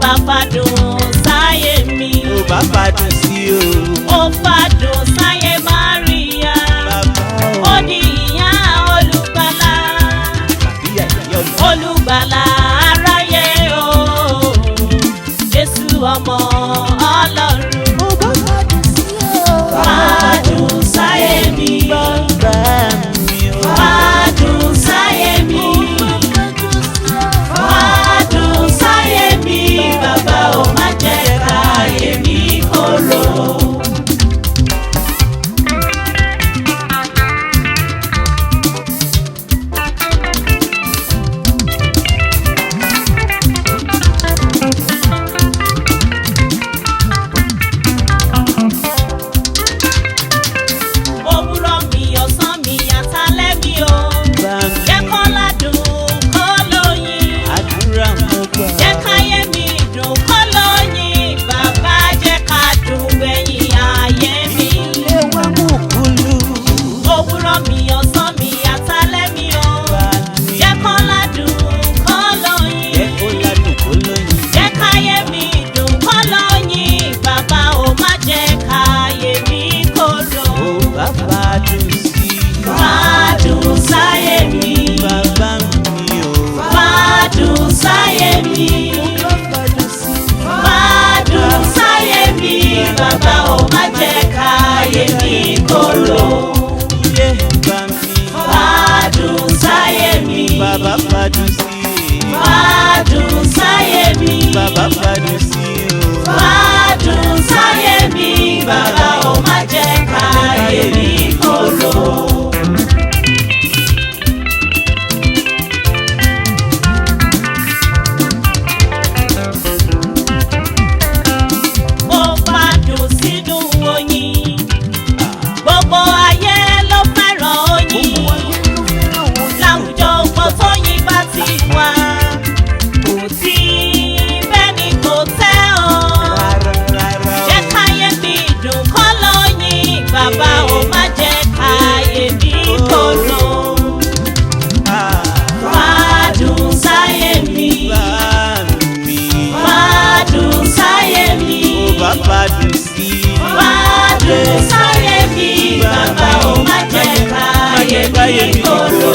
bá fàdùn sáyé mi. Ó bá fàdùn sí o. Ó fàdùn sáyé Máríà. Ó di ìyá olùgbàlà. Olùgbàlà aráyé o. Jésù ọmọ Ọlọ́run. Ó bá fàdùn sí o. Fàdùn sáyé mi. Fàdùn sáyé mi. Fàdùn sáyé mi. Bàbá ò má jẹ́ káyé mi korò. Òwúrọ̀ mi, ọ̀sán mi, àtàlẹ́ mi o. Jẹ́ kó ládùn kó lóyin. Àdúrà mo gbà. Jẹ́ káyé mi dùn kó lóyin. Bàbá jẹ́ ká dùn gbẹ̀yìn ayé mi. Ilé wa mú kúlú. Òwúrọ̀ mi, ọ̀sán mi, àtàlẹ́ mi o. Jẹ́ kó ládùn kó lóyin. Jẹ́ kó ládùn kó lóyin. Jẹ́ káyé mi dùn kó lóyin. Bàbá ò má jẹ́ káyé mi korò. Ó bá fàdùn sí i. Fàdùn sáyé mi. Bàbá mi o. Fàdùn sáyé mi. Ó bá fàdùn sí i. Fàdùn sáyé mi. Bàbá ò má jẹ́ káyé mi korò. Ilé bá mi. Fàdùn sáyé mi. Bàbá fàdùn sí i. Fàdùn sáyé mi. Bàbá fàdùn sí i o. Fàdùn sáyé mi. Bàbá ò má jẹ́ káyé mi korò. Mo fàdùn sínú oyin. Gbogbo ayé ló fẹ́ràn oyin. Láwùjọ òpó tóyin bá ti wà. Kò sí bẹ́ni kò tẹ́ o. Jẹ́ káyé mi dùn kó lóyin. Bàbá ò má jẹ́ káyé mi korò. Fàdùn sáyé mi. Fàdùn sáyé mi. Bá fàdùn sí i. Fàdùn sáyé mi. Bàbá ò má jẹ́ káyé mi korò.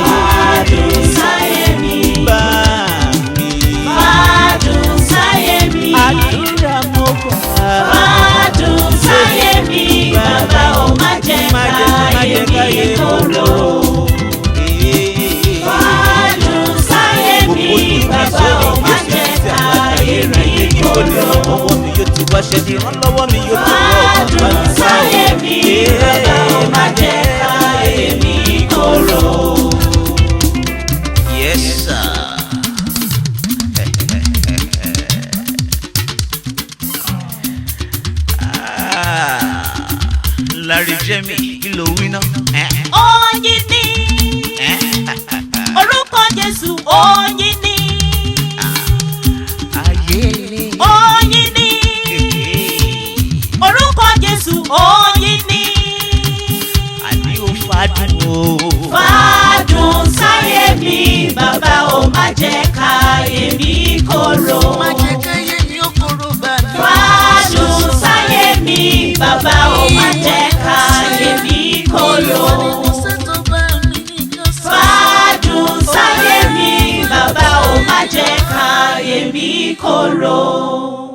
Fàdùn sáyé mi. Fàdùn sáyé mi. Àdúrà mo gbà. Fàdùn sáyé mi. Bàbá ò má jẹ́ káyé mi korò. Fàdùn sáyé mi. Bàbá ò má jẹ́ káyé mi korò. Ọwọ́ mi yóò ti wá ṣe ní ìrànlọ́wọ́ mi yóò ti wá Fàdùn sáyé mi. Bàbá ò má jẹ́ káyé mi korò. Yes, sir. Larry Jemmy, kí ló wí ná? Oyin ni orúkọ Jésù, oyin ni Ayé ni. oyin ni orúkọ Jésù, oyin ni Àní ó fàdùn o. fàdùn sáyé mi. Bàbá ò má jẹ́ káyé mi korò. Fàdùn sáyé mi. Bàbá ò má jẹ́ káyé mi korò. Fàdùn sáyé mi. Bàbá ò má jẹ́ káyé mi korò.